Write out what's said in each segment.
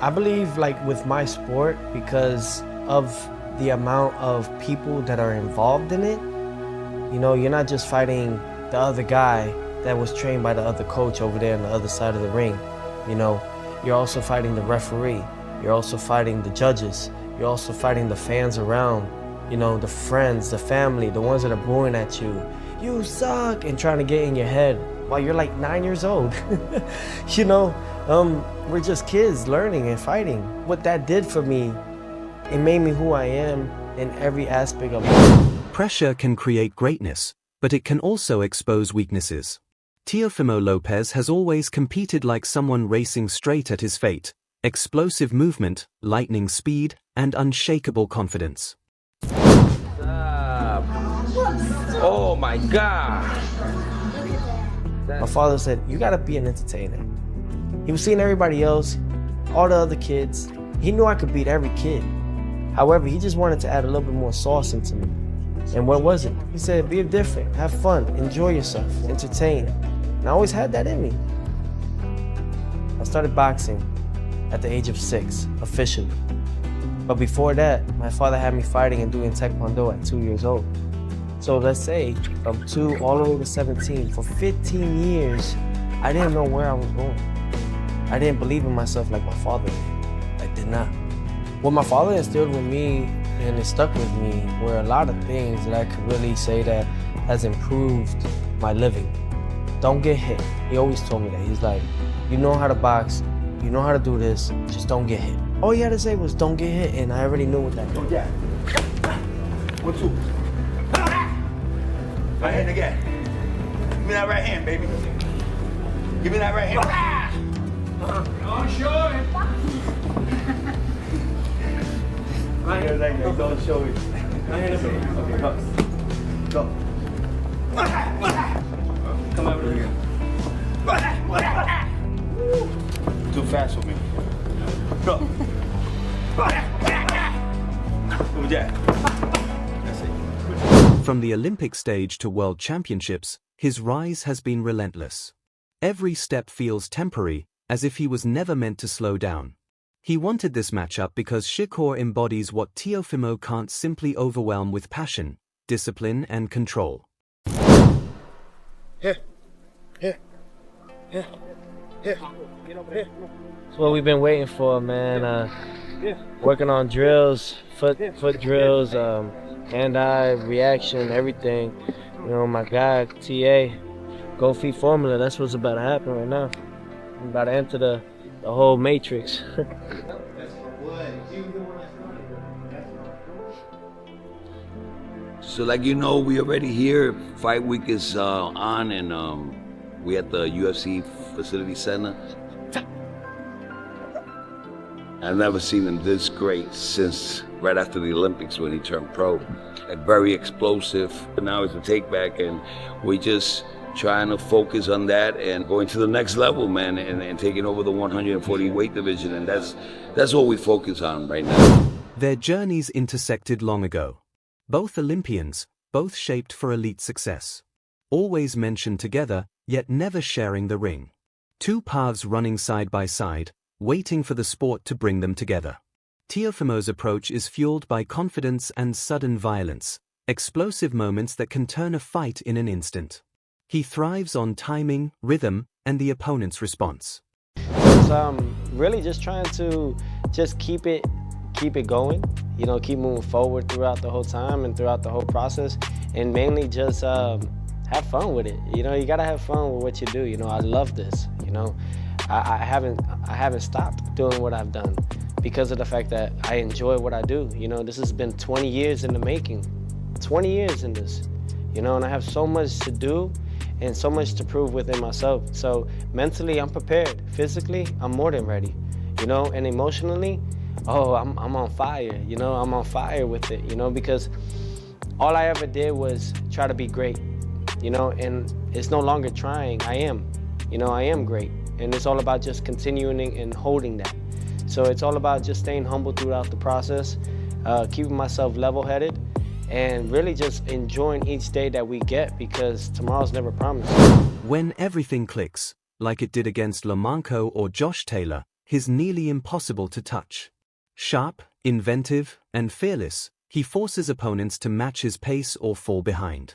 I believe like with my sport, because of the amount of people that are involved in it, you know, you're not just fighting the other guy that was trained by the other coach over there on the other side of the ring. You know, you're also fighting the referee. You're also fighting the judges. You're also fighting the fans around, you know, the friends, the family, the ones that are booing at you. You suck, and trying to get in your head while you're like 9 years old. You know, we're just kids learning and fighting. What that did for me, it made me who I am in every aspect of life. Pressure can create greatness, but it can also expose weaknesses. Teofimo Lopez has always competed like someone racing straight at his fate. Explosive movement, lightning speed, and unshakable confidence. Oh my God! My father said, you gotta be an entertainer. He was seeing everybody else, all the other kids. He knew I could beat every kid. However, he just wanted to add a little bit more sauce into me. And what was it? He said, be different, have fun, enjoy yourself, entertain. And I always had that in me. I started boxing at the age of 6, officially. But before that, my father had me fighting and doing Taekwondo at 2 years old. So let's say from 2 all the way to 17, for 15 years, I didn't know where I was going. I didn't believe in myself like my father did. I did not. What my father instilled with me, and it stuck with me, were a lot of things that I could really say that has improved my living. Don't get hit. He always told me that. He's like, you know how to box, you know how to do this, just don't get hit. All he had to say was don't get hit, and I already knew what that meant. Yeah. 1, 2. Right hand again. Give me that right hand, baby. Give me that right hand. Don't show it. Right here, like that. Don't show it. Right here, okay, go. Come over here. Too fast for me. Go. Over there. That's it. From the Olympic stage to World Championships, his rise has been relentless. Every step feels temporary, as if he was never meant to slow down. He wanted this matchup because Shakur embodies what Teofimo can't simply overwhelm with passion, discipline, and control. Here. That's what we've been waiting for, man. Working on drills, foot drills, hand-eye reaction, everything. You know, my guy, TA, Go Feet Formula, that's what's about to happen right now. I'm about to enter the whole matrix. So like you know, we already here. Fight week is on, and we at the UFC Facility Center. I've never seen him this great since right after the Olympics when he turned pro. And very explosive. Now it's a take back, and we just trying to focus on that and going to the next level, man, and taking over the 140 weight division, and that's what we focus on right now. Their journeys intersected long ago. Both Olympians, both shaped for elite success. Always mentioned together, yet never sharing the ring. Two paths running side by side, waiting for the sport to bring them together. Teofimo's approach is fueled by confidence and sudden violence, explosive moments that can turn a fight in an instant. He thrives on timing, rhythm, and the opponent's response. It's really just trying to just keep it going, you know, keep moving forward throughout the whole time and throughout the whole process, and mainly just have fun with it. You know, you gotta have fun with what you do. You know, I love this. You know, I haven't stopped doing what I've done because of the fact that I enjoy what I do. You know, this has been 20 years in the making, 20 years in this, you know, and I have so much to do and so much to prove within myself. So mentally, I'm prepared. Physically, I'm more than ready, you know, and emotionally, oh, I'm on fire, you know, I'm on fire with it, you know, because all I ever did was try to be great, you know, and it's no longer trying, I am, you know, I am great. And it's all about just continuing and holding that. So it's all about just staying humble throughout the process, keeping myself level-headed, and really just enjoying each day that we get, because tomorrow's never promised. When everything clicks, like it did against Lomachenko or Josh Taylor, his nearly impossible to touch. Sharp, inventive, and fearless, he forces opponents to match his pace or fall behind.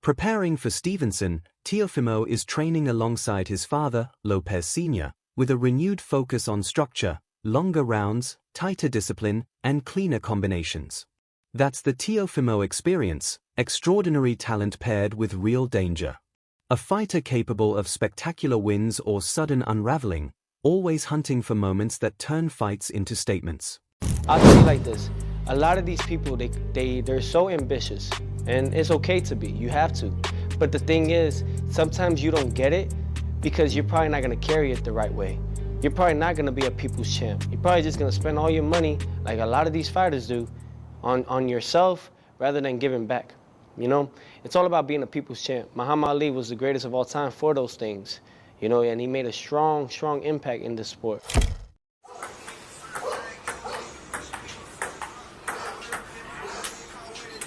Preparing for Stevenson, Teofimo is training alongside his father, Lopez Sr., with a renewed focus on structure, longer rounds, tighter discipline, and cleaner combinations. That's the Teofimo experience, extraordinary talent paired with real danger. A fighter capable of spectacular wins or sudden unraveling, always hunting for moments that turn fights into statements. I'll tell you like this, a lot of these people, they're so ambitious, and it's okay to be, you have to. But the thing is, sometimes you don't get it because you're probably not gonna carry it the right way. You're probably not gonna be a people's champ. You're probably just gonna spend all your money, like a lot of these fighters do, on yourself rather than giving back. You know, it's all about being a people's champ. Muhammad Ali was the greatest of all time for those things, you know, and he made a strong, strong impact in this sport.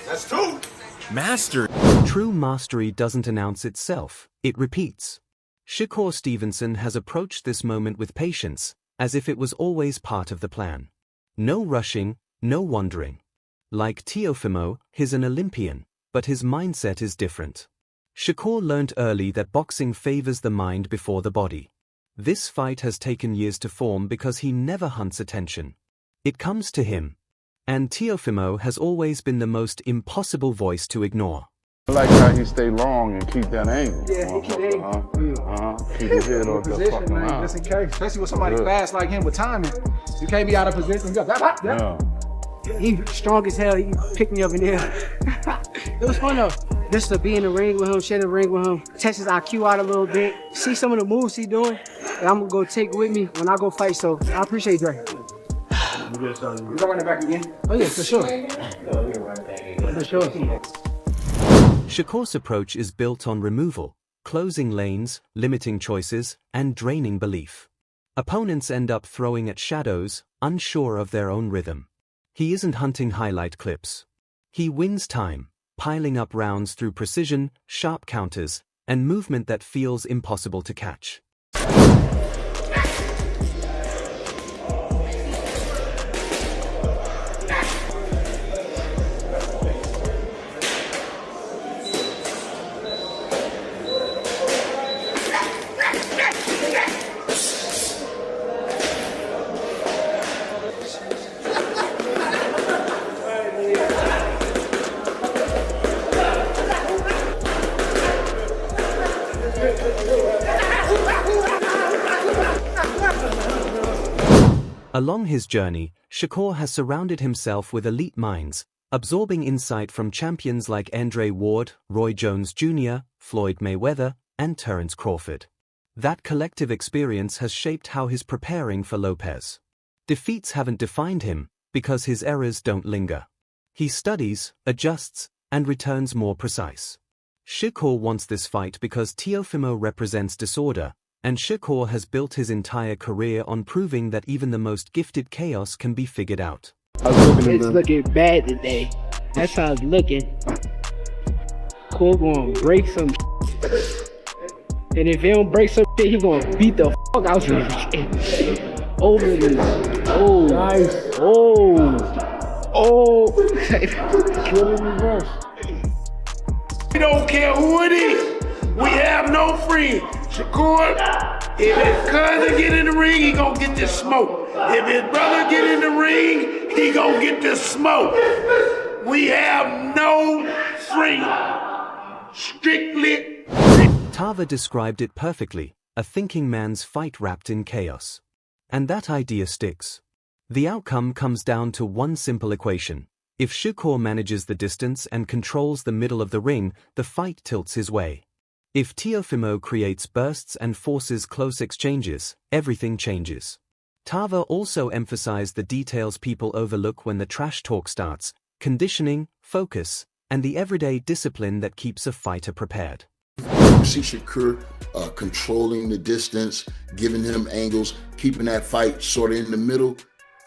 That's two. Master. True mastery doesn't announce itself, it repeats. Shakur Stevenson has approached this moment with patience, as if it was always part of the plan. No rushing, no wandering. Like Teofimo, he's an Olympian, but his mindset is different. Shakur learned early that boxing favors the mind before the body. This fight has taken years to form because he never hunts attention. It comes to him. And Teofimo has always been the most impossible voice to ignore. I like how he stay long and keep that angle. Yeah, he keep the angle. Keep his head up there, fuck him man, out. just in case. Especially with somebody fast like him with timing. You can't be out of position. You got, Yeah. He strong as hell. He picked me up in there. It was fun though. Just to be in the ring with him, share the ring with him, test his IQ out a little bit, see some of the moves he doing, and I'm gonna go take with me when I go fight. So I appreciate Dre. you going running back again? Oh yeah, for sure. For sure. Shakur's approach is built on removal, closing lanes, limiting choices, and draining belief. Opponents end up throwing at shadows, unsure of their own rhythm. He isn't hunting highlight clips. He wins time, piling up rounds through precision, sharp counters, and movement that feels impossible to catch. Along his journey, Shakur has surrounded himself with elite minds, absorbing insight from champions like Andre Ward, Roy Jones Jr., Floyd Mayweather, and Terence Crawford. That collective experience has shaped how he's preparing for Lopez. Defeats haven't defined him, because his errors don't linger. He studies, adjusts, and returns more precise. Shakur wants this fight because Teofimo represents disorder, and Shakur has built his entire career on proving that even the most gifted chaos can be figured out. It's looking bad today. That's how it's looking. Cole gonna break some shit. And if he don't break some shit, he gonna beat the fuck out some shit. Over this. Oh. Nice. Oh. Oh. Kill in reverse. We don't care who it is. We have no friend. Shakur, if his cousin get in the ring, he gonna get this smoke. If his brother get in the ring, he gonna get this smoke. We have no friend. Strictly. Tava described it perfectly, a thinking man's fight wrapped in chaos. And that idea sticks. The outcome comes down to one simple equation. If Shakur manages the distance and controls the middle of the ring, the fight tilts his way. If Teofimo creates bursts and forces close exchanges, everything changes. Tava also emphasized the details people overlook when the trash talk starts: conditioning, focus, and the everyday discipline that keeps a fighter prepared. You see Shakur controlling the distance, giving him angles, keeping that fight sort of in the middle.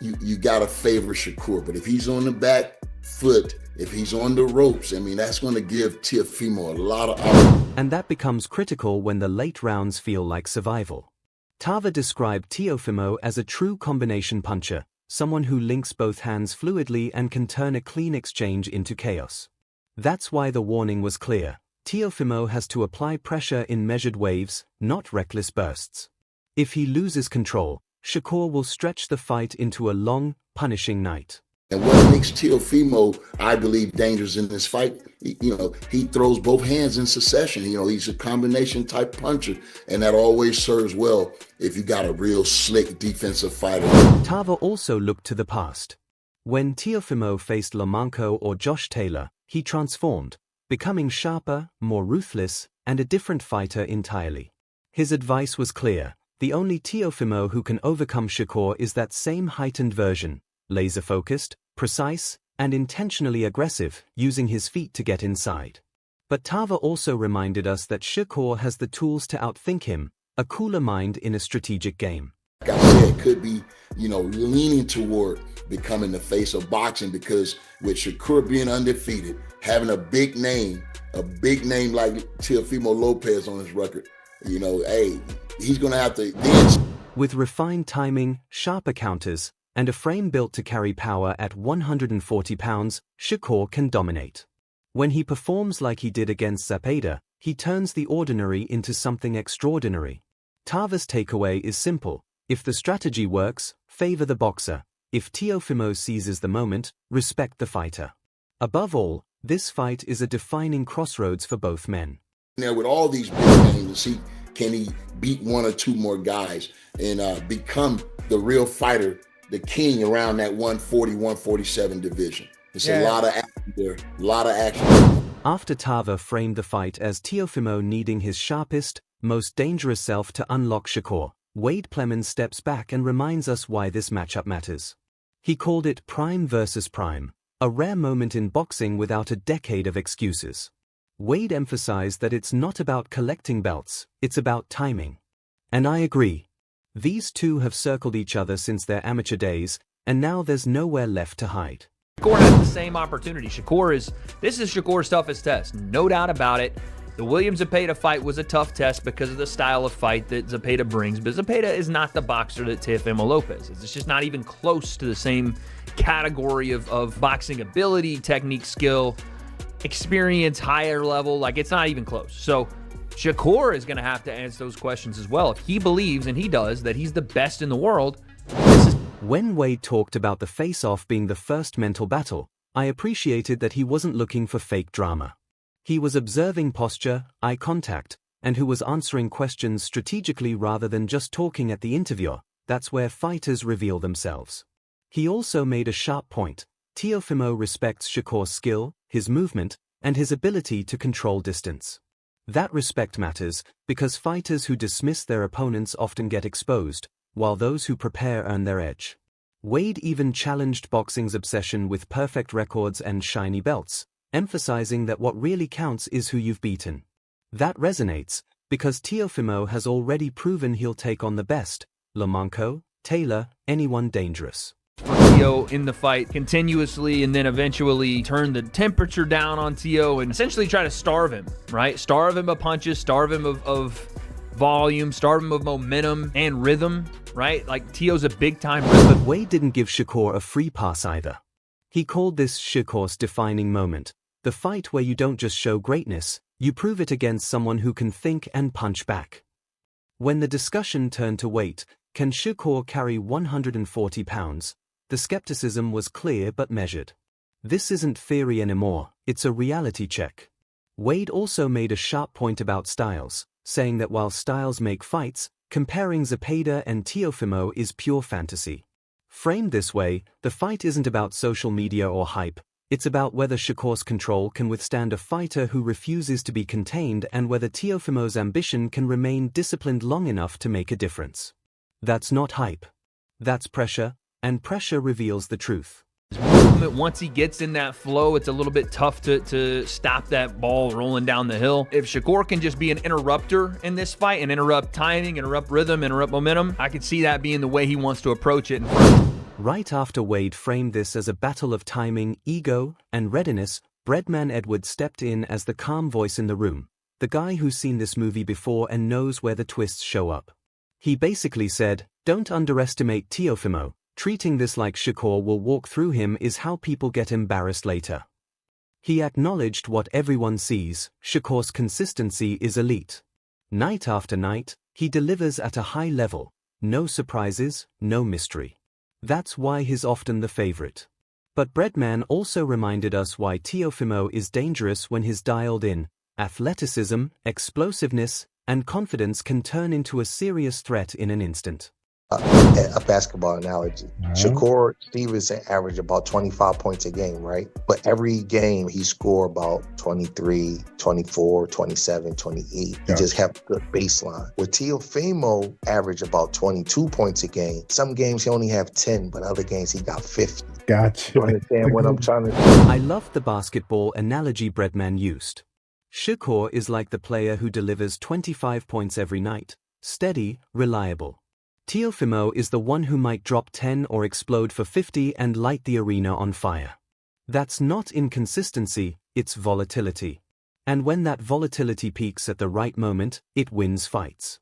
You gotta favor Shakur, but if he's on the back foot, if he's on the ropes, I mean, that's gonna give Teofimo a lot of opportunity. And that becomes critical when the late rounds feel like survival. Tava described Teofimo as a true combination puncher, someone who links both hands fluidly and can turn a clean exchange into chaos. That's why the warning was clear. Teofimo has to apply pressure in measured waves, not reckless bursts. If he loses control, Shakur will stretch the fight into a long, punishing night. And what makes Teofimo, I believe, dangerous in this fight, he throws both hands in succession. He's a combination type puncher, and that always serves well if you got a real slick defensive fighter. Tava also looked to the past. When Teofimo faced Lomachenko or Josh Taylor, he transformed, becoming sharper, more ruthless, and a different fighter entirely. His advice was clear: the only Teofimo who can overcome Shakur is that same heightened version, laser-focused, precise, and intentionally aggressive, using his feet to get inside. But Tava also reminded us that Shakur has the tools to outthink him, a cooler mind in a strategic game. Like I said, could be, leaning toward becoming the face of boxing, because with Shakur being undefeated, having a big name like Teofimo Lopez on his record, he's going to have to dance. With refined timing, sharper counters, and a frame built to carry power at 140 pounds, Shakur can dominate. When he performs like he did against Zapata, he turns the ordinary into something extraordinary. Tava's takeaway is simple: if the strategy works, favor the boxer. If Teofimo seizes the moment, respect the fighter. Above all, this fight is a defining crossroads for both men. Now, with all these big names, can he beat one or two more guys and become the real fighter, the king around that 140, 147 division? It's a lot of action there, a lot of action. After Tava framed the fight as Teofimo needing his sharpest, most dangerous self to unlock Shakur, Wade Plemons steps back and reminds us why this matchup matters. He called it prime versus prime, a rare moment in boxing without a decade of excuses. Wade emphasized that it's not about collecting belts, it's about timing. And I agree. These two have circled each other since their amateur days, and now there's nowhere left to hide. Shakur has the same opportunity. This is Shakur's toughest test, no doubt about it. The Williams-Zapata fight was a tough test because of the style of fight that Zapata brings, but Zapata is not the boxer that Teofimo Lopez is. It's just not even close to the same category of boxing ability, technique, skill, experience, higher level. It's not even close. So Shakur is going to have to answer those questions as well. If he believes, and he does, that he's the best in the world. When Wade talked about the face-off being the first mental battle, I appreciated that he wasn't looking for fake drama. He was observing posture, eye contact, and who was answering questions strategically rather than just talking at the interviewer. That's where fighters reveal themselves. He also made a sharp point: Teofimo respects Shakur's skill, his movement, and his ability to control distance. That respect matters, because fighters who dismiss their opponents often get exposed, while those who prepare earn their edge. Wade even challenged boxing's obsession with perfect records and shiny belts, emphasizing that what really counts is who you've beaten. That resonates, because Teofimo has already proven he'll take on the best: Lomachenko, Taylor, anyone dangerous. Teo in the fight continuously, and then eventually turn the temperature down on Teo and essentially try to starve him, right? Starve him of punches, starve him of volume, starve him of momentum and rhythm, right? Teo's a big-time rhythm. But Wade didn't give Shakur a free pass either. He called this Shakur's defining moment, the fight where you don't just show greatness, you prove it against someone who can think and punch back. When the discussion turned to weight, can Shakur carry 140 pounds? The skepticism was clear but measured. This isn't theory anymore, it's a reality check. Wade also made a sharp point about styles, saying that while styles make fights, comparing Zapata and Teofimo is pure fantasy. Framed this way, the fight isn't about social media or hype, it's about whether Shakur's control can withstand a fighter who refuses to be contained and whether Teofimo's ambition can remain disciplined long enough to make a difference. That's not hype. That's pressure, and pressure reveals the truth. His movement, once he gets in that flow, it's a little bit tough to stop that ball rolling down the hill. If Shakur can just be an interrupter in this fight and interrupt timing, interrupt rhythm, interrupt momentum, I could see that being the way he wants to approach it. Right after Wade framed this as a battle of timing, ego, and readiness, Breadman Edwards stepped in as the calm voice in the room, the guy who's seen this movie before and knows where the twists show up. He basically said, "Don't underestimate Teofimo. Treating this like Shakur will walk through him is how people get embarrassed later." He acknowledged what everyone sees: Shakur's consistency is elite. Night after night, he delivers at a high level. No surprises, no mystery. That's why he's often the favorite. But Breadman also reminded us why Teofimo is dangerous when he's dialed in. Athleticism, explosiveness, and confidence can turn into a serious threat in an instant. A basketball analogy. Shakur Stevenson averaged about 25 points a game, right? But every game he scored about 23, 24, 27, 28. He just have a good baseline. With Teofimo averaged about 22 points a game. Some games he only have 10, but other games he got 50. Gotcha. You understand what I'm trying to do? I love the basketball analogy Breadman used. Shakur is like the player who delivers 25 points every night, steady, reliable. Teofimo is the one who might drop 10 or explode for 50 and light the arena on fire. That's not inconsistency, it's volatility. And when that volatility peaks at the right moment, it wins fights.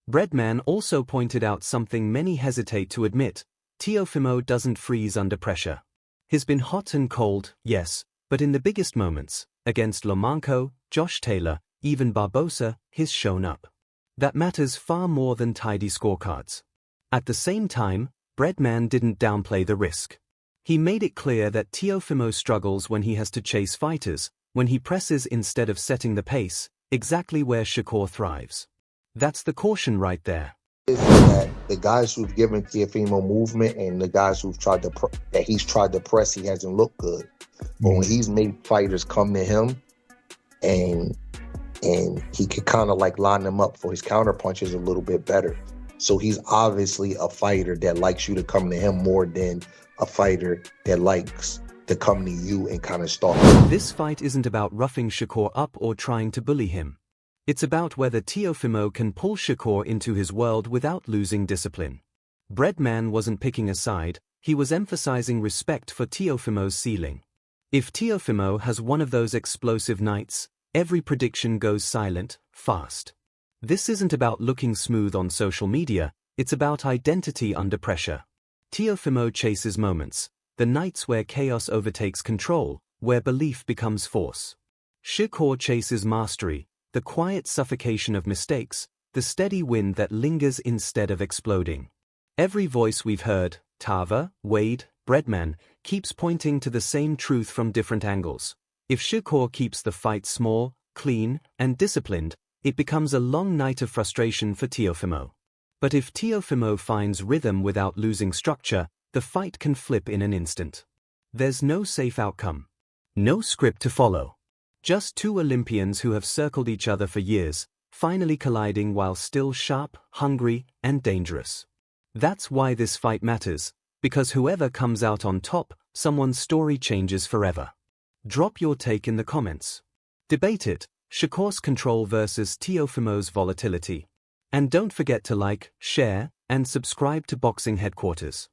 Breadman also pointed out something many hesitate to admit: Teofimo doesn't freeze under pressure. He's been hot and cold, yes, but in the biggest moments, against Lomachenko, Josh Taylor, even Barbosa, he's shown up. That matters far more than tidy scorecards. At the same time, Breadman didn't downplay the risk. He made it clear that Teofimo struggles when he has to chase fighters, when he presses instead of setting the pace, exactly where Shakur thrives. That's the caution right there. Is that the guys who've given Teofimo movement and the guys who've tried to he's tried to press, he hasn't looked good. But when he's made fighters come to him and he could kind of like line them up for his counter punches a little bit better. So he's obviously a fighter that likes you to come to him more than a fighter that likes to come to you and kind of stalk. This fight isn't about roughing Shakur up or trying to bully him. It's about whether Teofimo can pull Shakur into his world without losing discipline. Breadman wasn't picking a side, he was emphasizing respect for Teofimo's ceiling. If Teofimo has one of those explosive nights, every prediction goes silent, fast. This isn't about looking smooth on social media, it's about identity under pressure. Teofimo chases moments, the nights where chaos overtakes control, where belief becomes force. Shakur chases mastery, the quiet suffocation of mistakes, the steady wind that lingers instead of exploding. Every voice we've heard, Tava, Wade, Breadman, keeps pointing to the same truth from different angles. If Shakur keeps the fight small, clean, and disciplined, it becomes a long night of frustration for Teofimo. But if Teofimo finds rhythm without losing structure, the fight can flip in an instant. There's no safe outcome. No script to follow. Just two Olympians who have circled each other for years, finally colliding while still sharp, hungry, and dangerous. That's why this fight matters, because whoever comes out on top, someone's story changes forever. Drop your take in the comments. Debate it. Shakur's control versus Teofimo's volatility. And don't forget to like, share, and subscribe to Boxing Headquarters.